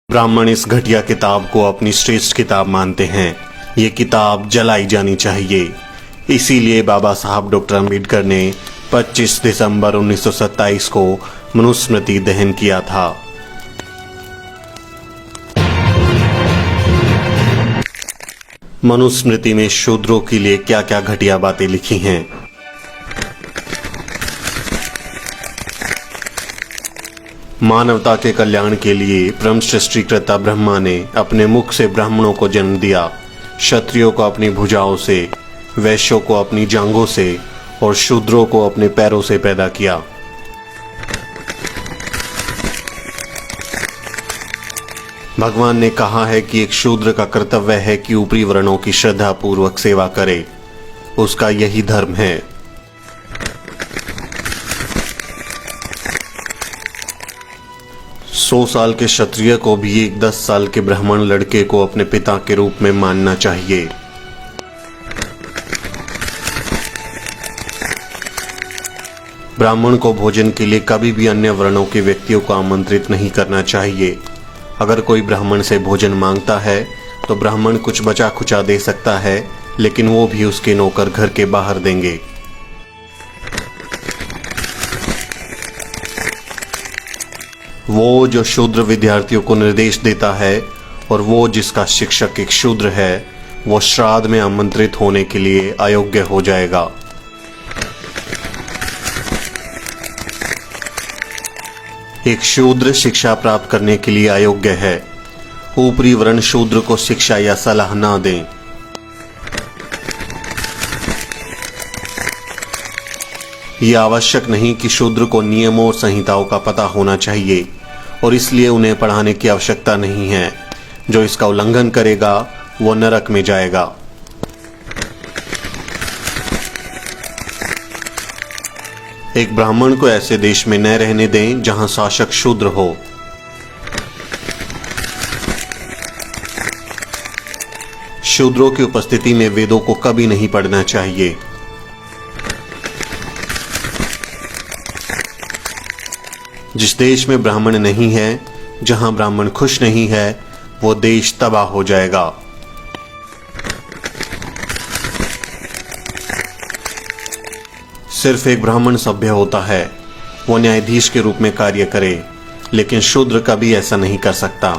ब्राह्मण इस घटिया किताब को अपनी श्रेष्ठ किताब मानते हैं। ये किताब जलाई जानी चाहिए। इसीलिए बाबा साहब डॉक्टर अम्बेडकर ने 25 दिसंबर 1927 को मनुस्मृति दहन किया था। मनुस्मृति में शूद्रों के लिए क्या क्या घटिया बातें लिखी हैं। मानवता के कल्याण के लिए परम सृष्टिकर्ता ब्रह्मा ने अपने मुख से ब्राह्मणों को जन्म दिया, क्षत्रियों को अपनी भुजाओं से, वैश्यों को अपनी जांघों से और शूद्रों को अपने पैरों से पैदा किया। भगवान ने कहा है कि एक शूद्र का कर्तव्य है कि ऊपरी वर्णों की श्रद्धा पूर्वक सेवा करे। उसका यही धर्म है। 100 साल के क्षत्रिय को भी एक 10 साल के ब्राह्मण लड़के को अपने पिता के रूप में मानना चाहिए। ब्राह्मण को भोजन के लिए कभी भी अन्य वर्णों के व्यक्तियों को आमंत्रित नहीं करना चाहिए। अगर कोई ब्राह्मण से भोजन मांगता है तो ब्राह्मण कुछ बचा खुचा दे सकता है, लेकिन वो भी उसके नौकर घर के बाहर देंगे। वो जो शूद्र विद्यार्थियों को निर्देश देता है और वो जिसका शिक्षक एक शूद्र है, वो श्राद्ध में आमंत्रित होने के लिए अयोग्य हो जाएगा। एक शूद्र शिक्षा प्राप्त करने के लिए अयोग्य है। ऊपरी वर्ण शूद्र को शिक्षा या सलाह ना दें। यह आवश्यक नहीं कि शूद्र को नियमों और संहिताओं का पता होना चाहिए और इसलिए उन्हें पढ़ाने की आवश्यकता नहीं है। जो इसका उल्लंघन करेगा वो नरक में जाएगा। एक ब्राह्मण को ऐसे देश में न रहने दें जहां शासक शूद्र हो। शूद्रों की उपस्थिति में वेदों को कभी नहीं पढ़ना चाहिए। जिस देश में ब्राह्मण नहीं है, जहां ब्राह्मण खुश नहीं है, वो देश तबाह हो जाएगा। सिर्फ एक ब्राह्मण सभ्य होता है, वो न्यायाधीश के रूप में कार्य करे, लेकिन शूद्र कभी ऐसा नहीं कर सकता।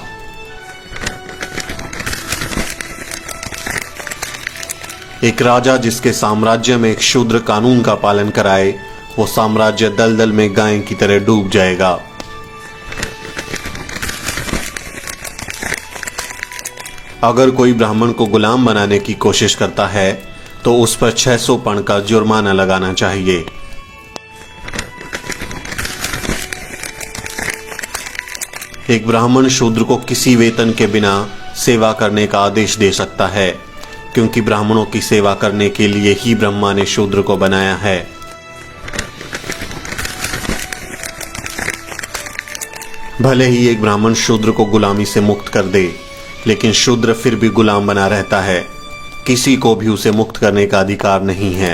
एक राजा जिसके साम्राज्य में एक शूद्र कानून का पालन कराए, वो साम्राज्य दलदल में गाय की तरह डूब जाएगा। अगर कोई ब्राह्मण को गुलाम बनाने की कोशिश करता है तो उस पर 600 पण का जुर्माना लगाना चाहिए। एक ब्राह्मण शूद्र को किसी वेतन के बिना सेवा करने का आदेश दे सकता है, क्योंकि ब्राह्मणों की सेवा करने के लिए ही ब्रह्मा ने शूद्र को बनाया है। भले ही एक ब्राह्मण शूद्र को गुलामी से मुक्त कर दे, लेकिन शूद्र फिर भी गुलाम बना रहता है। किसी को भी उसे मुक्त करने का अधिकार नहीं है।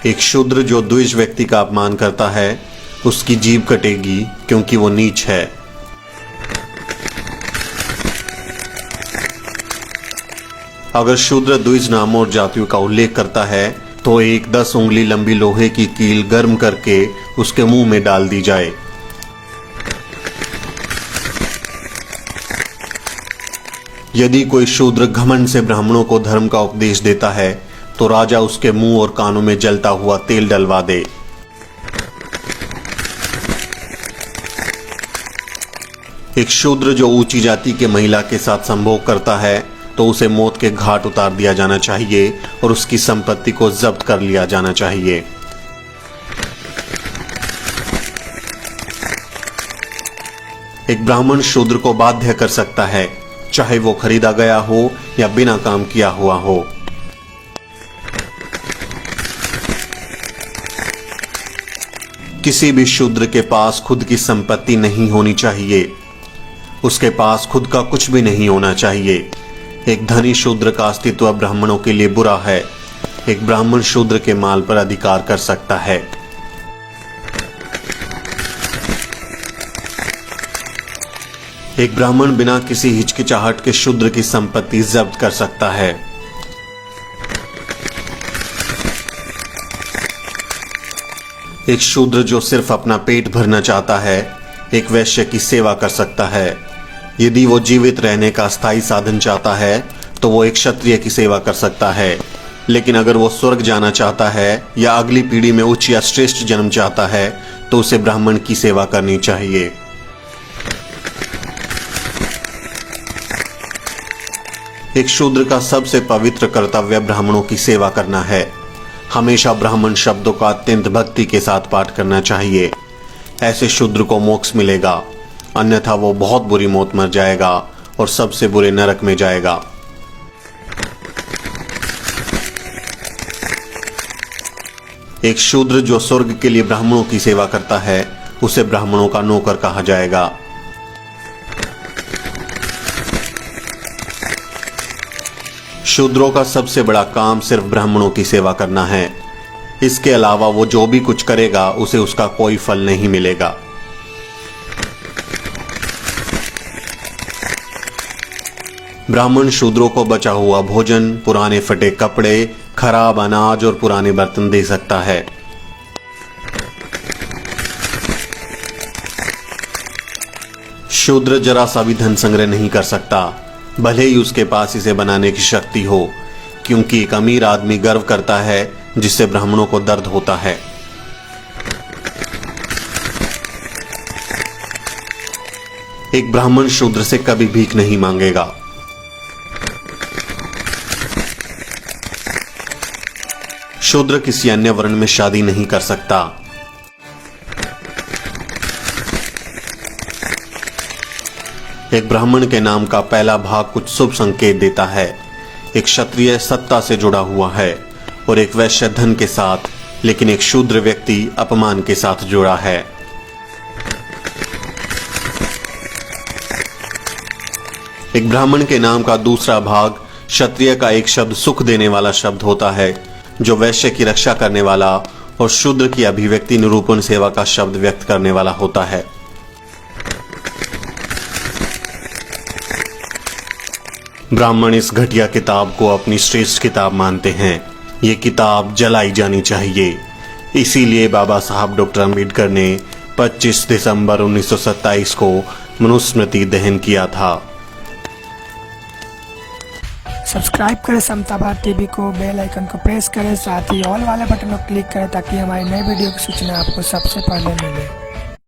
एक शूद्र जो द्विज व्यक्ति का अपमान करता है, उसकी जीभ कटेगी, क्योंकि वो नीच है। अगर शूद्र द्विज नामों और जातियों का उल्लेख करता है तो एक 10 उंगली लंबी लोहे की कील गर्म करके उसके मुंह में डाल दी जाए। यदि कोई शूद्र घमंड से ब्राह्मणों को धर्म का उपदेश देता है तो राजा उसके मुंह और कानों में जलता हुआ तेल डलवा दे। एक शूद्र जो ऊंची जाति के महिला के साथ संभोग करता है तो उसे मौत के घाट उतार दिया जाना चाहिए और उसकी संपत्ति को जब्त कर लिया जाना चाहिए। एक ब्राह्मण शूद्र को बाध्य कर सकता है, चाहे वो खरीदा गया हो या बिना काम किया हुआ हो। किसी भी शूद्र के पास खुद की संपत्ति नहीं होनी चाहिए। उसके पास खुद का कुछ भी नहीं होना चाहिए। एक धनी शूद्र का अस्तित्व ब्राह्मणों के लिए बुरा है। एक ब्राह्मण शूद्र के माल पर अधिकार कर सकता है। एक ब्राह्मण बिना किसी हिचकिचाहट के शूद्र की संपत्ति जब्त कर सकता है। एक शूद्र जो सिर्फ अपना पेट भरना चाहता है, एक वैश्य की सेवा कर सकता है। यदि वो जीवित रहने का स्थायी साधन चाहता है तो वो एक क्षत्रिय की सेवा कर सकता है। लेकिन अगर वो स्वर्ग जाना चाहता है या अगली पीढ़ी में उच्च या श्रेष्ठ जन्म चाहता है तो उसे ब्राह्मण की सेवा करनी चाहिए। एक शूद्र का सबसे पवित्र कर्तव्य ब्राह्मणों की सेवा करना है। हमेशा ब्राह्मण शब्दों का अत्यंत भक्ति के साथ पाठ करना चाहिए। ऐसे शूद्र को मोक्ष मिलेगा, अन्यथा वो बहुत बुरी मौत मर जाएगा और सबसे बुरे नरक में जाएगा। एक शूद्र जो स्वर्ग के लिए ब्राह्मणों की सेवा करता है उसे ब्राह्मणों का नौकर कहा जाएगा। शूद्रों का सबसे बड़ा काम सिर्फ ब्राह्मणों की सेवा करना है। इसके अलावा वो जो भी कुछ करेगा उसे उसका कोई फल नहीं मिलेगा। ब्राह्मण शूद्रों को बचा हुआ भोजन, पुराने फटे कपड़े, खराब अनाज और पुराने बर्तन दे सकता है। शूद्र जरा सा भी धन संग्रह नहीं कर सकता, भले ही उसके पास इसे बनाने की शक्ति हो, क्योंकि एक अमीर आदमी गर्व करता है जिससे ब्राह्मणों को दर्द होता है। एक ब्राह्मण शूद्र से कभी भीख नहीं मांगेगा। शूद्र किसी अन्य वर्ण में शादी नहीं कर सकता। एक ब्राह्मण के नाम का पहला भाग कुछ शुभ संकेत देता है। एक क्षत्रिय सत्ता से जुड़ा हुआ है और एक वैश्य धन के साथ, लेकिन एक शूद्र व्यक्ति अपमान के साथ जुड़ा है। एक ब्राह्मण के नाम का दूसरा भाग क्षत्रिय का एक शब्द सुख देने वाला शब्द होता है, जो वैश्य की रक्षा करने वाला और शूद्र की अभिव्यक्ति निरूपण सेवा का शब्द व्यक्त करने वाला होता है। ब्राह्मण इस घटिया किताब को अपनी श्रेष्ठ किताब मानते हैं। ये किताब जलाई जानी चाहिए। इसीलिए बाबा साहब डॉक्टर अम्बेडकर ने 25 दिसंबर 1927 को मनुस्मृति दहन किया था। सब्सक्राइब करें समता भारत टीवी को, बेल आइकन को प्रेस करें, साथ ही ऑल वाले बटन को क्लिक करें ताकि हमारी नई वीडियो की सूचना आपको सबसे पहले मिले।